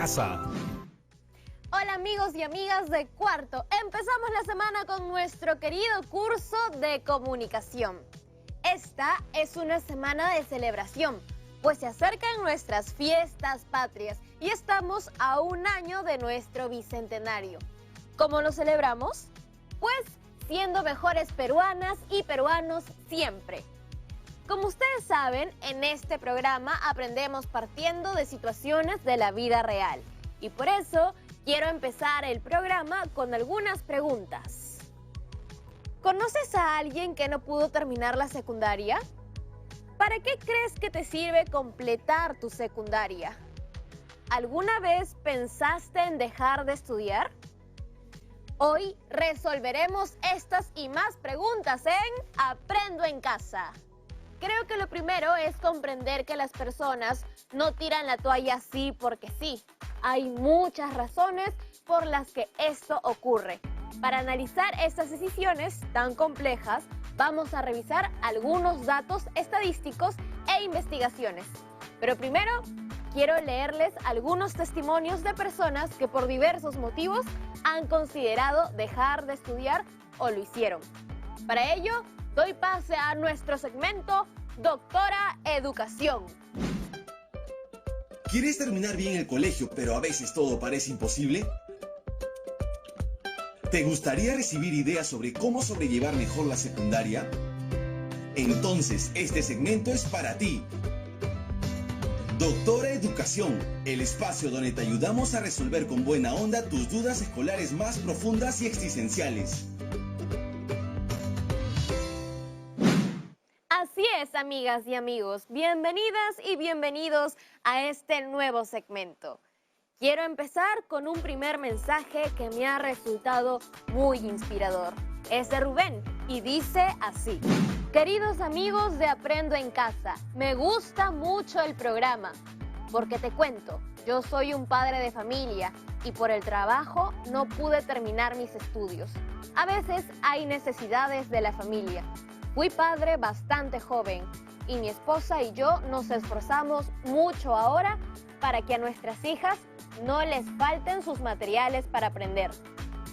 casa. Hola amigos y amigas de Cuarto. Empezamos la semana con nuestro querido curso de comunicación. Esta es una semana de celebración, pues se acercan nuestras fiestas patrias y estamos a un año de nuestro bicentenario. ¿Cómo lo celebramos? Pues siendo mejores peruanas y peruanos siempre. Como ustedes saben, en este programa aprendemos partiendo de situaciones de la vida real. Y por eso quiero empezar el programa con algunas preguntas. ¿Conoces a alguien que no pudo terminar la secundaria? ¿Para qué crees que te sirve completar tu secundaria? ¿Alguna vez pensaste en dejar de estudiar? Hoy resolveremos estas y más preguntas en Aprendo en Casa. Creo que lo primero es comprender que las personas no tiran la toalla así porque sí. Hay muchas razones por las que esto ocurre. Para analizar estas decisiones tan complejas, vamos a revisar algunos datos estadísticos e investigaciones. Pero primero, quiero leerles algunos testimonios de personas que por diversos motivos han considerado dejar de estudiar o lo hicieron. Para ello, doy pase a nuestro segmento Doctora Educación. ¿Quieres terminar bien el colegio, pero a veces todo parece imposible? ¿Te gustaría recibir ideas sobre cómo sobrellevar mejor la secundaria? Entonces, este segmento es para ti. Doctora Educación, el espacio donde te ayudamos a resolver con buena onda tus dudas escolares más profundas y existenciales. Así es, amigas y amigos, bienvenidas y bienvenidos a este nuevo segmento. Quiero empezar con un primer mensaje que me ha resultado muy inspirador. Es de Rubén y dice así: queridos amigos de Aprendo en Casa, me gusta mucho el programa, porque te cuento, yo soy un padre de familia y por el trabajo no pude terminar mis estudios. A veces hay necesidades de la familia. Fui padre bastante joven y mi esposa y yo nos esforzamos mucho ahora para que a nuestras hijas no les falten sus materiales para aprender.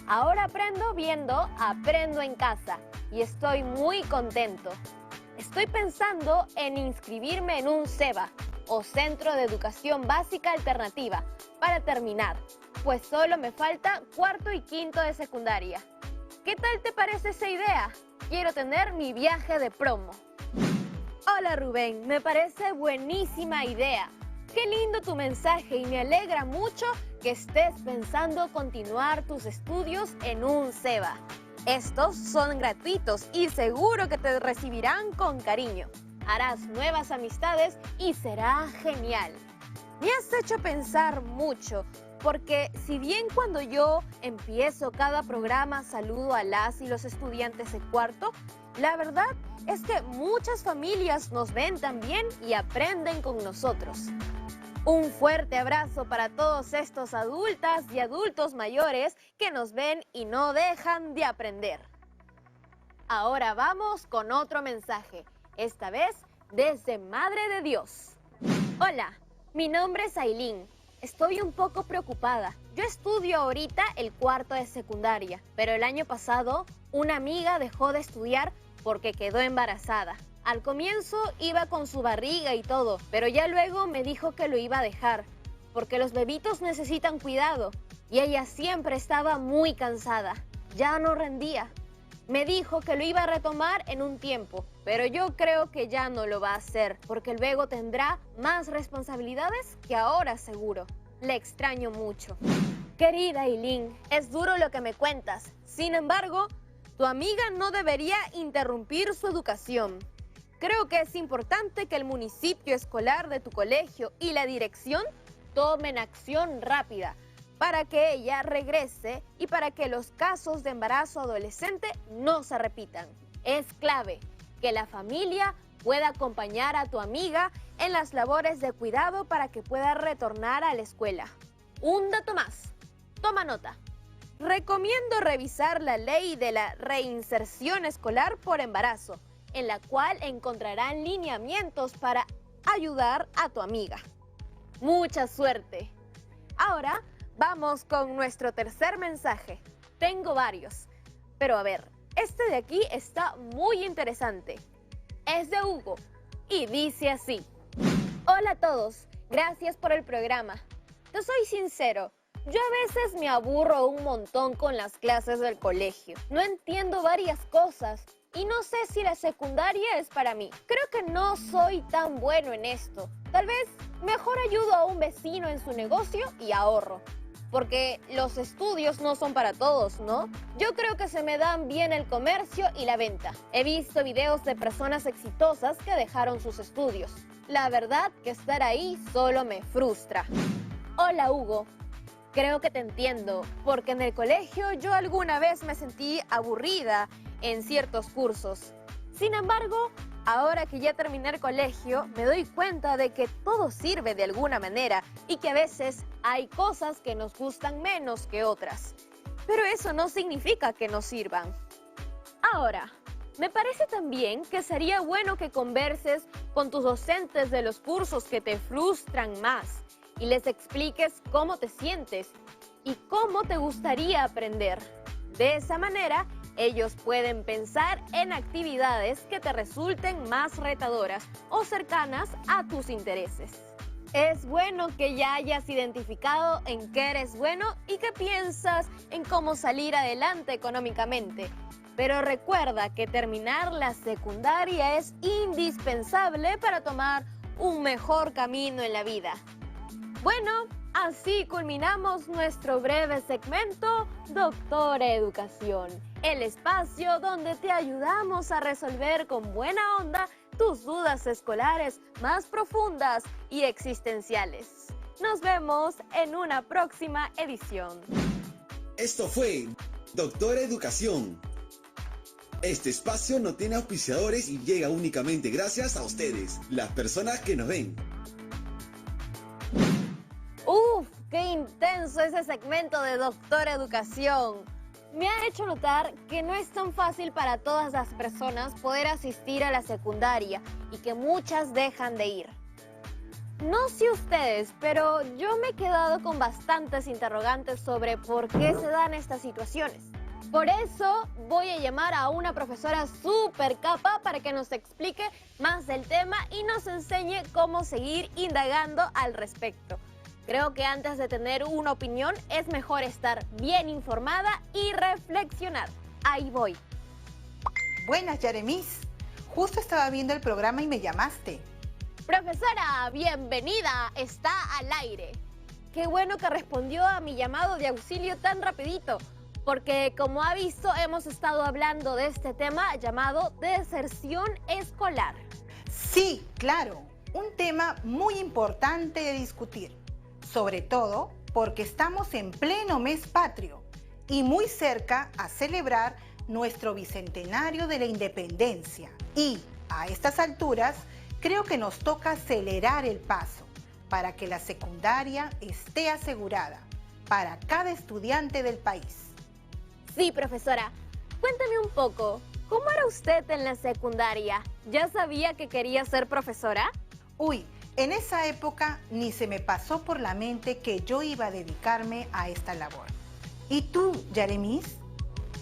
Ahora aprendo viendo Aprendo en Casa y estoy muy contento. Estoy pensando en inscribirme en un CEBA o Centro de Educación Básica Alternativa para terminar, pues solo me falta cuarto y quinto de secundaria. ¿Qué tal te parece esa idea? Quiero tener mi viaje de promo. Hola Rubén, me parece buenísima idea. Qué lindo tu mensaje y me alegra mucho que estés pensando continuar tus estudios en un CEBA. Estos son gratuitos y seguro que te recibirán con cariño. Harás nuevas amistades y será genial. Me has hecho pensar mucho, porque si bien cuando yo empiezo cada programa saludo a las y los estudiantes de cuarto, la verdad es que muchas familias nos ven también y aprenden con nosotros. Un fuerte abrazo para todos estos adultas y adultos mayores que nos ven y no dejan de aprender. Ahora vamos con otro mensaje, esta vez desde Madre de Dios. Hola, mi nombre es Ailín. Estoy un poco preocupada. Yo estudio ahorita el cuarto de secundaria, pero el año pasado una amiga dejó de estudiar porque quedó embarazada. Al comienzo iba con su barriga y todo, pero ya luego me dijo que lo iba a dejar, porque los bebitos necesitan cuidado y ella siempre estaba muy cansada. Ya no rendía. Me dijo que lo iba a retomar en un tiempo, pero yo creo que ya no lo va a hacer, porque luego tendrá más responsabilidades que ahora seguro. Le extraño mucho. Querida Ailín, es duro lo que me cuentas. Sin embargo, tu amiga no debería interrumpir su educación. Creo que es importante que el municipio escolar de tu colegio y la dirección tomen acción rápida para que ella regrese y para que los casos de embarazo adolescente no se repitan. Es clave que la familia pueda acompañar a tu amiga en las labores de cuidado para que pueda retornar a la escuela. Un dato más, toma nota. Recomiendo revisar la ley de la reinserción escolar por embarazo, en la cual encontrarán lineamientos para ayudar a tu amiga. Mucha suerte. Ahora vamos con nuestro tercer mensaje. Tengo varios, pero a ver, este de aquí está muy interesante. Es de Hugo y dice así. Hola a todos, gracias por el programa. Te soy sincero, yo a veces me aburro un montón con las clases del colegio. No entiendo varias cosas y no sé si la secundaria es para mí. Creo que no soy tan bueno en esto. Tal vez mejor ayudo a un vecino en su negocio y ahorro. Porque los estudios no son para todos, ¿no? Yo creo que se me dan bien el comercio y la venta. He visto videos de personas exitosas que dejaron sus estudios. La verdad que estar ahí solo me frustra. Hola Hugo, creo que te entiendo, porque en el colegio yo alguna vez me sentí aburrida en ciertos cursos. Sin embargo, ahora que ya terminé el colegio, me doy cuenta de que todo sirve de alguna manera y que a veces hay cosas que nos gustan menos que otras. Pero eso no significa que no sirvan. Ahora, me parece también que sería bueno que converses con tus docentes de los cursos que te frustran más y les expliques cómo te sientes y cómo te gustaría aprender. De esa manera, ellos pueden pensar en actividades que te resulten más retadoras o cercanas a tus intereses. Es bueno que ya hayas identificado en qué eres bueno y que piensas en cómo salir adelante económicamente. Pero recuerda que terminar la secundaria es indispensable para tomar un mejor camino en la vida. Bueno, así culminamos nuestro breve segmento Doctora Educación, el espacio donde te ayudamos a resolver con buena onda tus dudas escolares más profundas y existenciales. Nos vemos en una próxima edición. Esto fue Doctora Educación. Este espacio no tiene auspiciadores y llega únicamente gracias a ustedes, las personas que nos ven. ¡Uf! ¡Qué intenso ese segmento de Doctora Educación! Me ha hecho notar que no es tan fácil para todas las personas poder asistir a la secundaria y que muchas dejan de ir. No sé ustedes, pero yo me he quedado con bastantes interrogantes sobre por qué se dan estas situaciones. Por eso voy a llamar a una profesora súper capa para que nos explique más del tema y nos enseñe cómo seguir indagando al respecto. Creo que antes de tener una opinión es mejor estar bien informada y reflexionar. Ahí voy. Buenas, Yaremis. Justo estaba viendo el programa y me llamaste. Profesora, bienvenida. Está al aire. Qué bueno que respondió a mi llamado de auxilio tan rapidito, porque como ha visto hemos estado hablando de este tema llamado deserción escolar. Sí, claro. Un tema muy importante de discutir. Sobre todo porque estamos en pleno mes patrio y muy cerca a celebrar nuestro bicentenario de la independencia. Y a estas alturas creo que nos toca acelerar el paso para que la secundaria esté asegurada para cada estudiante del país. Sí, profesora. Cuéntame un poco, ¿cómo era usted en la secundaria? ¿Ya sabía que quería ser profesora? Uy, en esa época ni se me pasó por la mente que yo iba a dedicarme a esta labor. ¿Y tú, Yaremis?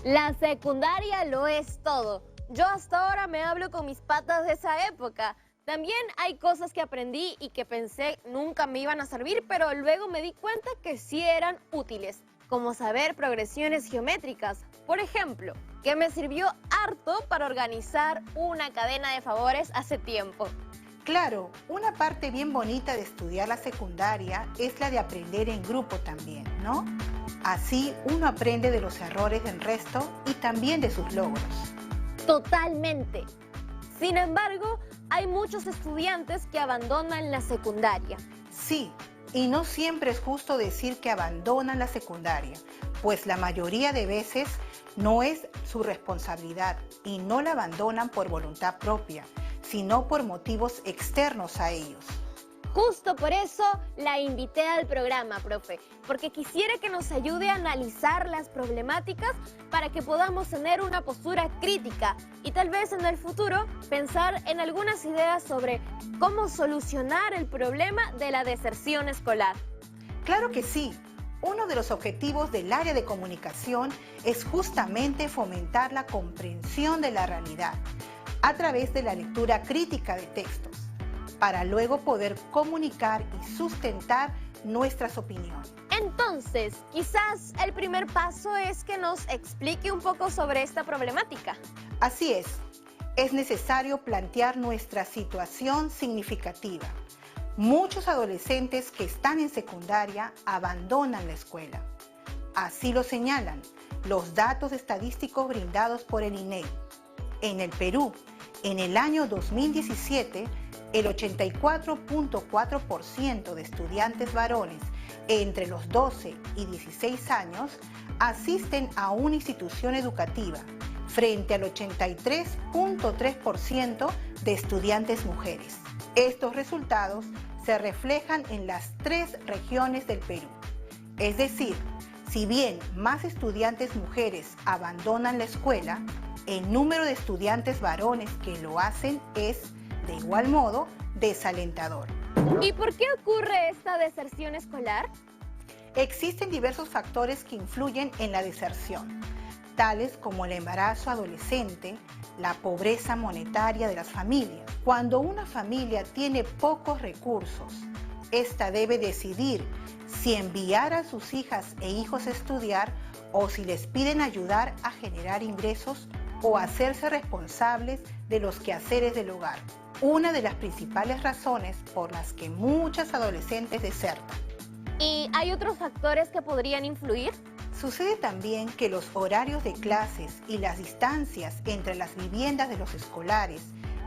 La secundaria lo es todo. Yo hasta ahora me hablo con mis patas de esa época. También hay cosas que aprendí y que pensé nunca me iban a servir, pero luego me di cuenta que sí eran útiles, como saber progresiones geométricas, por ejemplo, que me sirvió harto para organizar una cadena de favores hace tiempo. Claro, una parte bien bonita de estudiar la secundaria es la de aprender en grupo también, ¿no? Así uno aprende de los errores del resto y también de sus logros. Totalmente. Sin embargo, hay muchos estudiantes que abandonan la secundaria. Sí, y no siempre es justo decir que abandonan la secundaria, pues la mayoría de veces no es su responsabilidad y no la abandonan por voluntad propia, sino por motivos externos a ellos. Justo por eso la invité al programa, profe, porque quisiera que nos ayude a analizar las problemáticas para que podamos tener una postura crítica y tal vez en el futuro pensar en algunas ideas sobre cómo solucionar el problema de la deserción escolar. Claro que sí. Uno de los objetivos del área de comunicación es justamente fomentar la comprensión de la realidad a través de la lectura crítica de textos, para luego poder comunicar y sustentar nuestras opiniones. Entonces, quizás el primer paso es que nos explique un poco sobre esta problemática. Así es necesario plantear nuestra situación significativa. Muchos adolescentes que están en secundaria abandonan la escuela. Así lo señalan los datos estadísticos brindados por el INEGI. En el Perú, en el año 2017, el 84.4% de estudiantes varones entre los 12 y 16 años asisten a una institución educativa, frente al 83.3% de estudiantes mujeres. Estos resultados se reflejan en las 3 regiones del Perú. Es decir, si bien más estudiantes mujeres abandonan la escuela, el número de estudiantes varones que lo hacen es, de igual modo, desalentador. ¿Y por qué ocurre esta deserción escolar? Existen diversos factores que influyen en la deserción, tales como el embarazo adolescente, la pobreza monetaria de las familias. Cuando una familia tiene pocos recursos, esta debe decidir si enviar a sus hijas e hijos a estudiar o si les piden ayudar a generar ingresos o hacerse responsables de los quehaceres del hogar. Una de las principales razones por las que muchas adolescentes desertan. ¿Y hay otros factores que podrían influir? Sucede también que los horarios de clases y las distancias entre las viviendas de los escolares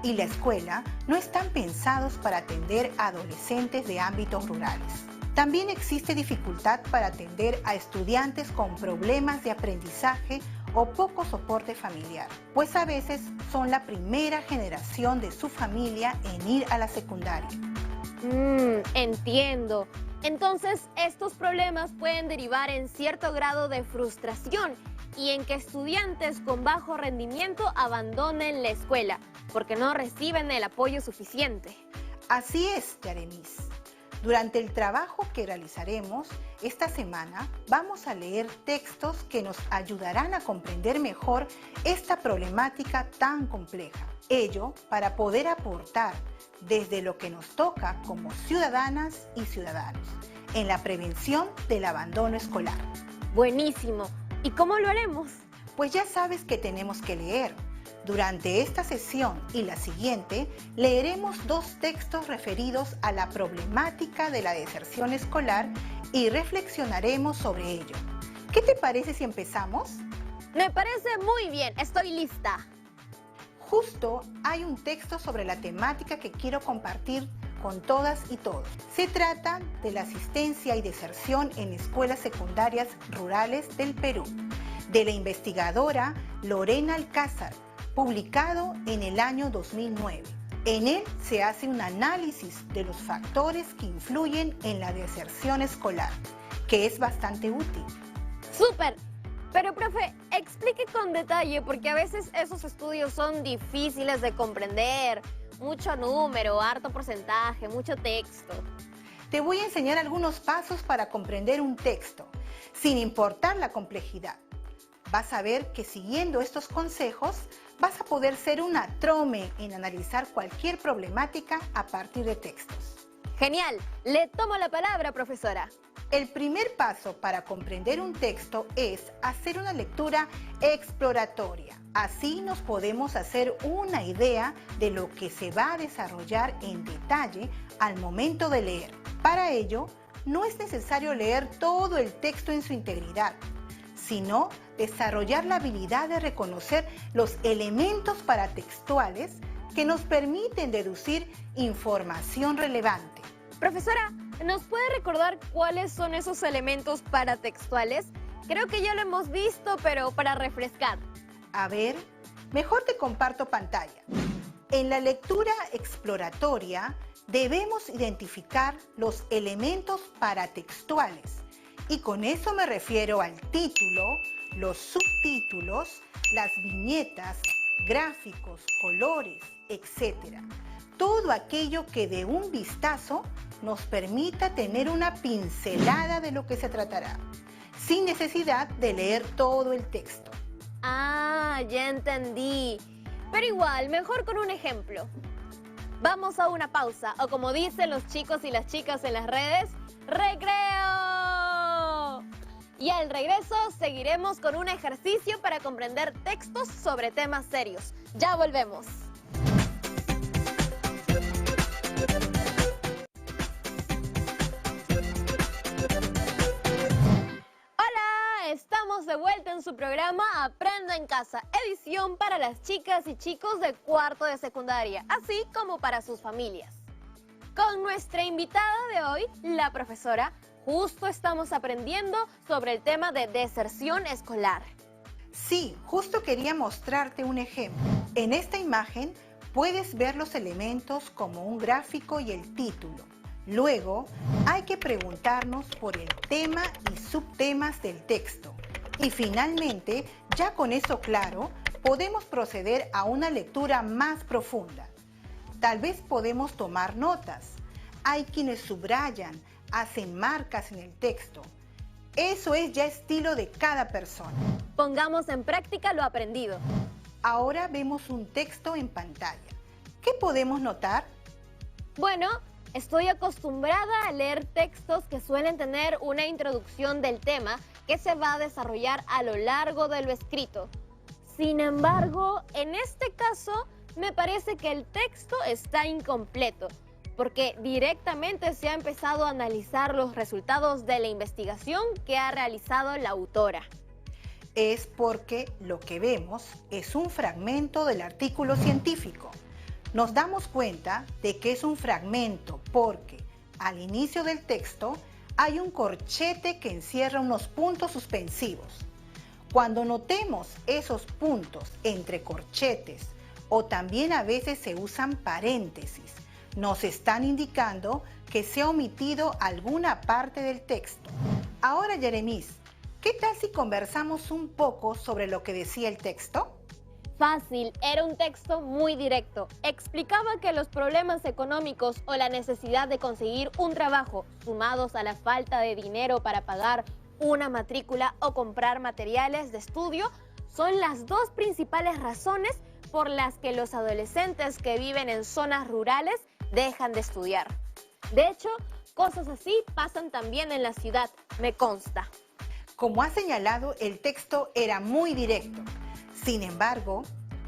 y la escuela no están pensados para atender a adolescentes de ámbitos rurales. También existe dificultad para atender a estudiantes con problemas de aprendizaje o poco soporte familiar, pues a veces son la primera generación de su familia en ir a la secundaria. Entiendo. Entonces, estos problemas pueden derivar en cierto grado de frustración y en que estudiantes con bajo rendimiento abandonen la escuela porque no reciben el apoyo suficiente. Así es, Yaremis. Durante el trabajo que realizaremos esta semana, vamos a leer textos que nos ayudarán a comprender mejor esta problemática tan compleja. Ello para poder aportar desde lo que nos toca como ciudadanas y ciudadanos en la prevención del abandono escolar. Buenísimo. ¿Y cómo lo haremos? Pues ya sabes que tenemos que leer. Durante esta sesión y la siguiente, leeremos 2 textos referidos a la problemática de la deserción escolar y reflexionaremos sobre ello. ¿Qué te parece si empezamos? Me parece muy bien. Estoy lista. Justo hay un texto sobre la temática que quiero compartir con todas y todos. Se trata de la asistencia y deserción en escuelas secundarias rurales del Perú, de la investigadora Lorena Alcázar, publicado en el año 2009. En él se hace un análisis de los factores que influyen en la deserción escolar, que es bastante útil. ¡Súper! Pero, profe, explique con detalle, porque a veces esos estudios son difíciles de comprender. Mucho número, harto porcentaje, mucho texto. Te voy a enseñar algunos pasos para comprender un texto, sin importar la complejidad. Vas a ver que siguiendo estos consejos, vas a poder ser una trome en analizar cualquier problemática a partir de textos. Genial, le tomo la palabra, profesora. El primer paso para comprender un texto es hacer una lectura exploratoria. Así nos podemos hacer una idea de lo que se va a desarrollar en detalle al momento de leer. Para ello, no es necesario leer todo el texto en su integridad, sino desarrollar la habilidad de reconocer los elementos paratextuales que nos permiten deducir información relevante. Profesora, ¿nos puede recordar cuáles son esos elementos paratextuales? Creo que ya lo hemos visto, pero para refrescar. A ver, mejor te comparto pantalla. En la lectura exploratoria debemos identificar los elementos paratextuales. Y con eso me refiero al título, los subtítulos, las viñetas, gráficos, colores, etc. todo aquello que de un vistazo nos permita tener una pincelada de lo que se tratará, sin necesidad de leer todo el texto. Ah, ya entendí. Pero igual, mejor con un ejemplo. Vamos a una pausa, o como dicen los chicos y las chicas en las redes, ¡recreo! Y al regreso seguiremos con un ejercicio para comprender textos sobre temas serios. Ya volvemos. Hola, estamos de vuelta en su programa Aprenda en Casa, edición para las chicas y chicos de cuarto de secundaria, así como para sus familias. Con nuestra invitada de hoy, la profesora, justo estamos aprendiendo sobre el tema de deserción escolar. Sí, justo quería mostrarte un ejemplo. En esta imagen puedes ver los elementos como un gráfico y el título. Luego, hay que preguntarnos por el tema y subtemas del texto. Y finalmente, ya con eso claro, podemos proceder a una lectura más profunda. Tal vez podemos tomar notas. Hay quienes subrayan, hacen marcas en el texto. Eso es ya estilo de cada persona. Pongamos en práctica lo aprendido. Ahora vemos un texto en pantalla. ¿Qué podemos notar? Bueno, estoy acostumbrada a leer textos que suelen tener una introducción del tema que se va a desarrollar a lo largo de lo escrito. Sin embargo, en este caso, me parece que el texto está incompleto, porque directamente se ha empezado a analizar los resultados de la investigación que ha realizado la autora. Es porque lo que vemos es un fragmento del artículo científico. Nos damos cuenta de que es un fragmento porque al inicio del texto hay un corchete que encierra unos puntos suspensivos. Cuando notemos esos puntos entre corchetes o también a veces se usan paréntesis, nos están indicando que se ha omitido alguna parte del texto. Ahora, Yeremis, ¿qué tal si conversamos un poco sobre lo que decía el texto? Fácil, era un texto muy directo. Explicaba que los problemas económicos o la necesidad de conseguir un trabajo, sumados a la falta de dinero para pagar una matrícula o comprar materiales de estudio, son las dos principales razones por las que los adolescentes que viven en zonas rurales dejan de estudiar. De hecho, cosas así pasan también en la ciudad, me consta. Como ha señalado, el texto era muy directo. Sin embargo,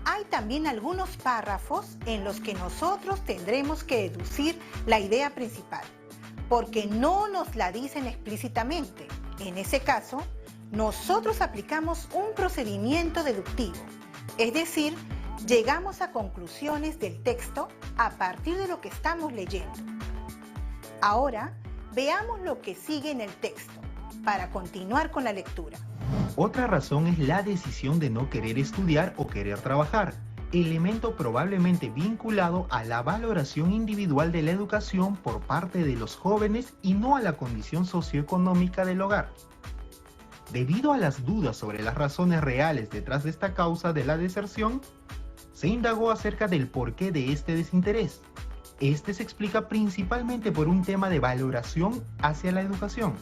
hay también algunos párrafos en los que nosotros tendremos que deducir la idea principal, porque no nos la dicen explícitamente. En ese caso, nosotros aplicamos un procedimiento deductivo, es decir, llegamos a conclusiones del texto a partir de lo que estamos leyendo. Ahora, veamos lo que sigue en el texto para continuar con la lectura. Otra razón es la decisión de no querer estudiar o querer trabajar, elemento probablemente vinculado a la valoración individual de la educación por parte de los jóvenes y no a la condición socioeconómica del hogar. Debido a las dudas sobre las razones reales detrás de esta causa de la deserción, se indagó acerca del porqué de este desinterés. Este se explica principalmente por un tema de valoración hacia la educación.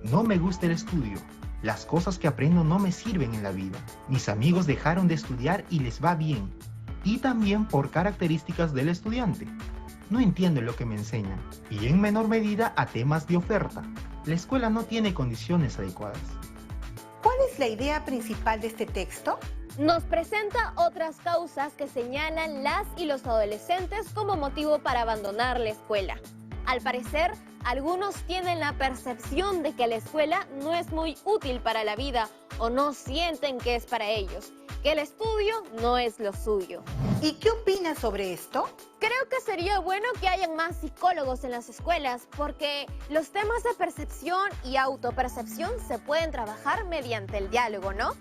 No me gusta el estudio. Las cosas que aprendo no me sirven en la vida. Mis amigos dejaron de estudiar y les va bien. Y también por características del estudiante. No entiendo lo que me enseñan. Y en menor medida a temas de oferta. La escuela no tiene condiciones adecuadas. ¿Cuál es la idea principal de este texto? Nos presenta otras causas que señalan las y los adolescentes como motivo para abandonar la escuela. Al parecer, algunos tienen la percepción de que la escuela no es muy útil para la vida o no sienten que es para ellos, que el estudio no es lo suyo. ¿Y qué opinas sobre esto? Creo que sería bueno que hayan más psicólogos en las escuelas porque los temas de percepción y autopercepción se pueden trabajar mediante el diálogo, ¿no?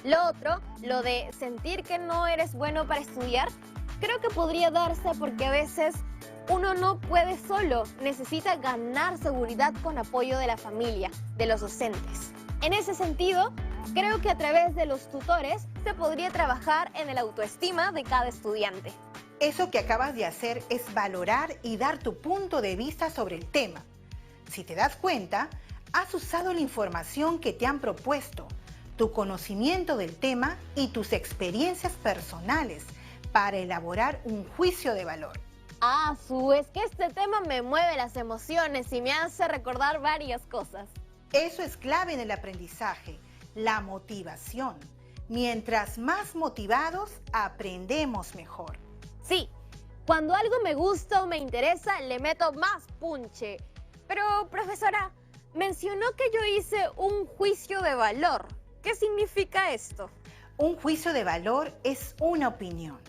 Lo otro, lo de sentir que no eres bueno para estudiar, creo que podría darse porque a veces uno no puede solo, necesita ganar seguridad con apoyo de la familia, de los docentes. En ese sentido, creo que a través de los tutores se podría trabajar en el autoestima de cada estudiante. Eso que acabas de hacer es valorar y dar tu punto de vista sobre el tema. Si te das cuenta, has usado la información que te han propuesto, tu conocimiento del tema y tus experiencias personales para elaborar un juicio de valor. Es que este tema me mueve las emociones y me hace recordar varias cosas. Eso es clave en el aprendizaje, la motivación. Mientras más motivados, aprendemos mejor. Sí, cuando algo me gusta o me interesa, le meto más punche. Pero, profesora, mencionó que yo hice un juicio de valor. ¿Qué significa esto? Un juicio de valor es una opinión.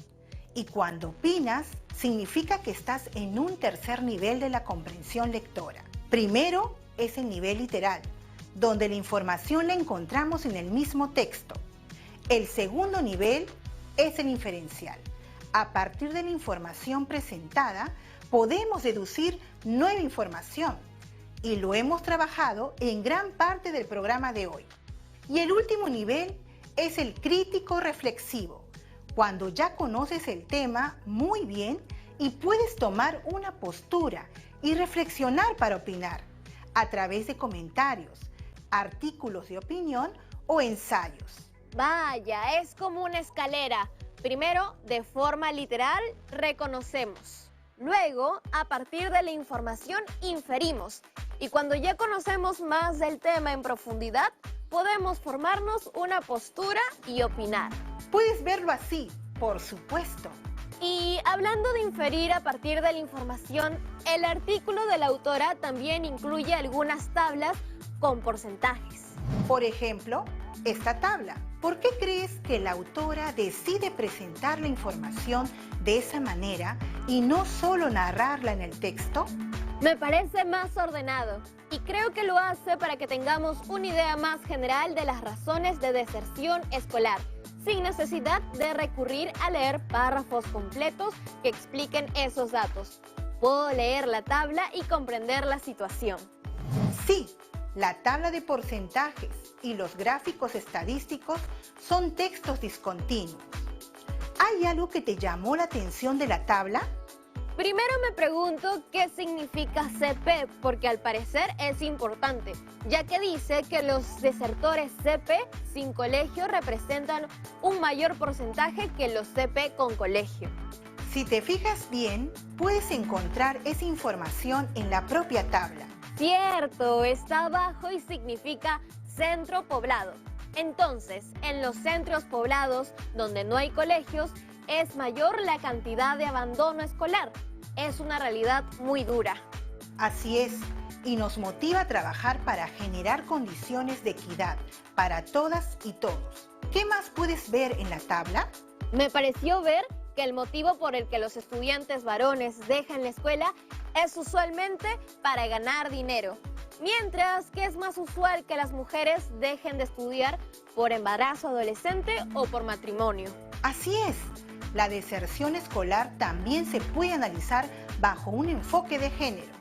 Y cuando opinas, significa que estás en un tercer nivel de la comprensión lectora. Primero es el nivel literal, donde la información la encontramos en el mismo texto. El segundo nivel es el inferencial. A partir de la información presentada, podemos deducir nueva información. Y lo hemos trabajado en gran parte del programa de hoy. Y el último nivel es el crítico reflexivo, cuando ya conoces el tema muy bien y puedes tomar una postura y reflexionar para opinar a través de comentarios, artículos de opinión o ensayos. Vaya, es como una escalera. Primero, de forma literal, reconocemos. Luego, a partir de la información, inferimos. Y cuando ya conocemos más del tema en profundidad, podemos formarnos una postura y opinar. Puedes verlo así, por supuesto. Y hablando de inferir a partir de la información, el artículo de la autora también incluye algunas tablas con porcentajes. Por ejemplo, esta tabla. ¿Por qué crees que la autora decide presentar la información de esa manera y no solo narrarla en el texto? Me parece más ordenado y creo que lo hace para que tengamos una idea más general de las razones de deserción escolar, sin necesidad de recurrir a leer párrafos completos que expliquen esos datos. Puedo leer la tabla y comprender la situación. Sí, la tabla de porcentajes y los gráficos estadísticos son textos discontinuos. ¿Hay algo que te llamó la atención de la tabla? Primero me pregunto qué significa CP, porque al parecer es importante, ya que dice que los desertores CP sin colegio representan un mayor porcentaje que los CP con colegio. Si te fijas bien, puedes encontrar esa información en la propia tabla. Cierto, está abajo y significa centro poblado. Entonces, en los centros poblados, donde no hay colegios, es mayor la cantidad de abandono escolar. Es una realidad muy dura. Así es, y nos motiva a trabajar para generar condiciones de equidad para todas y todos. ¿Qué más puedes ver en la tabla? Me pareció ver que el motivo por el que los estudiantes varones dejan la escuela es usualmente para ganar dinero, mientras que es más usual que las mujeres dejen de estudiar por embarazo adolescente o por matrimonio. Así es. La deserción escolar también se puede analizar bajo un enfoque de género.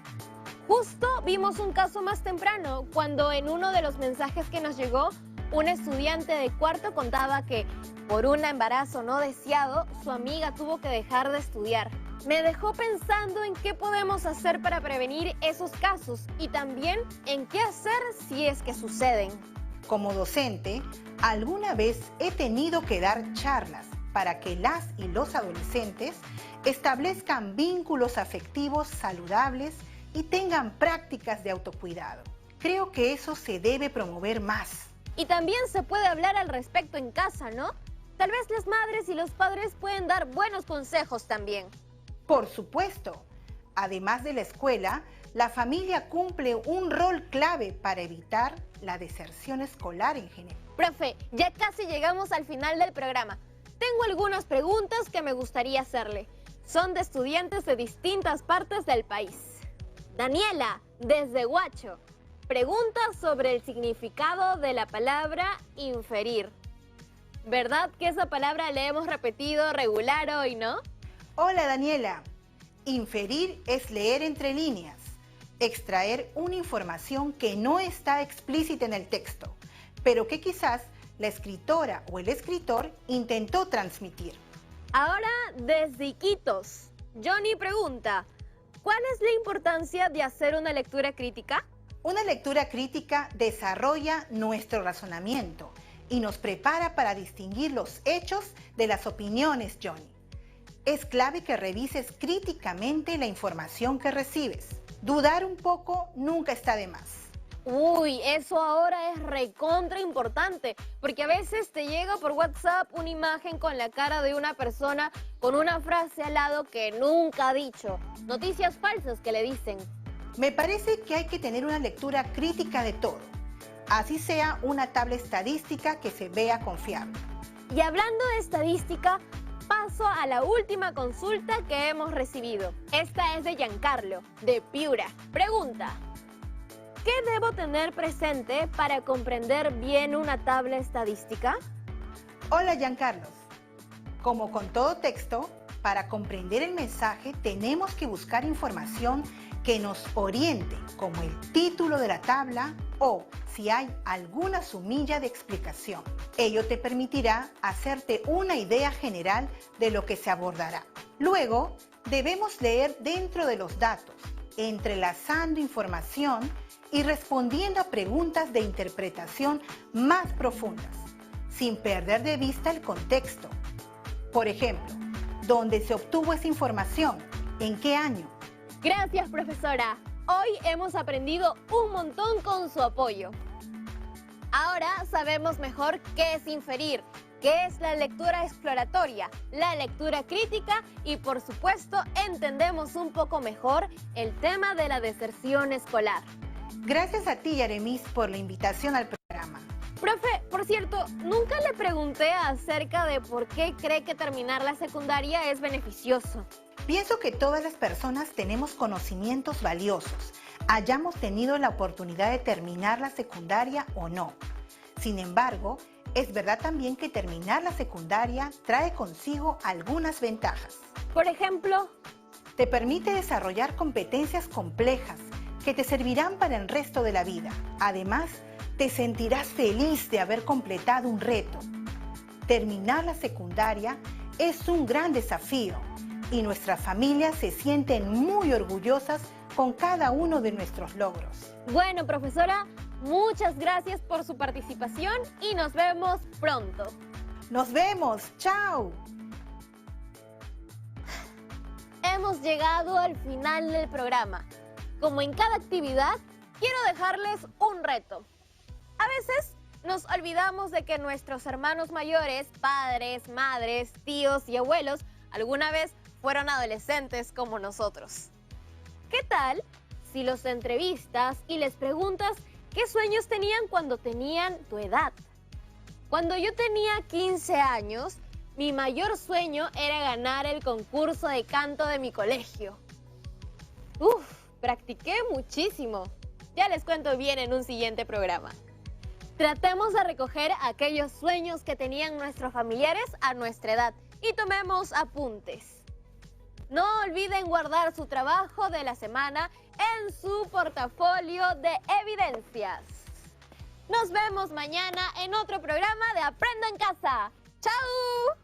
Justo vimos un caso más temprano, cuando en uno de los mensajes que nos llegó, un estudiante de cuarto contaba que por un embarazo no deseado, su amiga tuvo que dejar de estudiar. Me dejó pensando en qué podemos hacer para prevenir esos casos y también en qué hacer si es que suceden. Como docente, alguna vez he tenido que dar charlas para que las y los adolescentes establezcan vínculos afectivos saludables y tengan prácticas de autocuidado. Creo que eso se debe promover más. Y también se puede hablar al respecto en casa, ¿no? Tal vez las madres y los padres pueden dar buenos consejos también. Por supuesto. Además de la escuela, la familia cumple un rol clave para evitar la deserción escolar en general. Profe, ya casi llegamos al final del programa. Tengo algunas preguntas que me gustaría hacerle. Son de estudiantes de distintas partes del país. Daniela, desde Huacho, pregunta sobre el significado de la palabra inferir. ¿Verdad que esa palabra la hemos repetido regular hoy, no? Hola Daniela. Inferir es leer entre líneas, extraer una información que no está explícita en el texto, pero que quizás la escritora o el escritor intentó transmitir. Ahora, desde Iquitos, Johnny pregunta, ¿cuál es la importancia de hacer una lectura crítica? Una lectura crítica desarrolla nuestro razonamiento y nos prepara para distinguir los hechos de las opiniones, Johnny. Es clave que revises críticamente la información que recibes. Dudar un poco nunca está de más. Uy, eso ahora es recontra importante, porque a veces te llega por WhatsApp una imagen con la cara de una persona con una frase al lado que nunca ha dicho. Noticias falsas que le dicen. Me parece que hay que tener una lectura crítica de todo, así sea una tabla estadística que se vea confiable. Y hablando de estadística, paso a la última consulta que hemos recibido. Esta es de Giancarlo, de Piura. Pregunta, ¿qué debo tener presente para comprender bien una tabla estadística? Hola, Giancarlos. Como con todo texto, para comprender el mensaje tenemos que buscar información que nos oriente, como el título de la tabla o si hay alguna sumilla de explicación. Ello te permitirá hacerte una idea general de lo que se abordará. Luego, debemos leer dentro de los datos, entrelazando información y respondiendo a preguntas de interpretación más profundas, sin perder de vista el contexto. Por ejemplo, ¿dónde se obtuvo esa información? ¿En qué año? Gracias, profesora. Hoy hemos aprendido un montón con su apoyo. Ahora sabemos mejor qué es inferir, qué es la lectura exploratoria, la lectura crítica y, por supuesto, entendemos un poco mejor el tema de la deserción escolar. Gracias a ti, Yaremis, por la invitación al programa. Profe, por cierto, nunca le pregunté acerca de por qué cree que terminar la secundaria es beneficioso. Pienso que todas las personas tenemos conocimientos valiosos, hayamos tenido la oportunidad de terminar la secundaria o no. Sin embargo, es verdad también que terminar la secundaria trae consigo algunas ventajas. Por ejemplo, te permite desarrollar competencias complejas que te servirán para el resto de la vida. Además, te sentirás feliz de haber completado un reto. Terminar la secundaria es un gran desafío y nuestras familias se sienten muy orgullosas con cada uno de nuestros logros. Bueno, profesora, muchas gracias por su participación y nos vemos pronto. ¡Nos vemos! ¡Chao! Hemos llegado al final del programa. Como en cada actividad, quiero dejarles un reto. A veces nos olvidamos de que nuestros hermanos mayores, padres, madres, tíos y abuelos, alguna vez fueron adolescentes como nosotros. ¿Qué tal si los entrevistas y les preguntas qué sueños tenían cuando tenían tu edad? Cuando yo tenía 15 años, mi mayor sueño era ganar el concurso de canto de mi colegio. Practiqué muchísimo. Ya les cuento bien en un siguiente programa. Tratemos de recoger aquellos sueños que tenían nuestros familiares a nuestra edad y tomemos apuntes. No olviden guardar su trabajo de la semana en su portafolio de evidencias. Nos vemos mañana en otro programa de Aprendo en Casa. ¡Chao!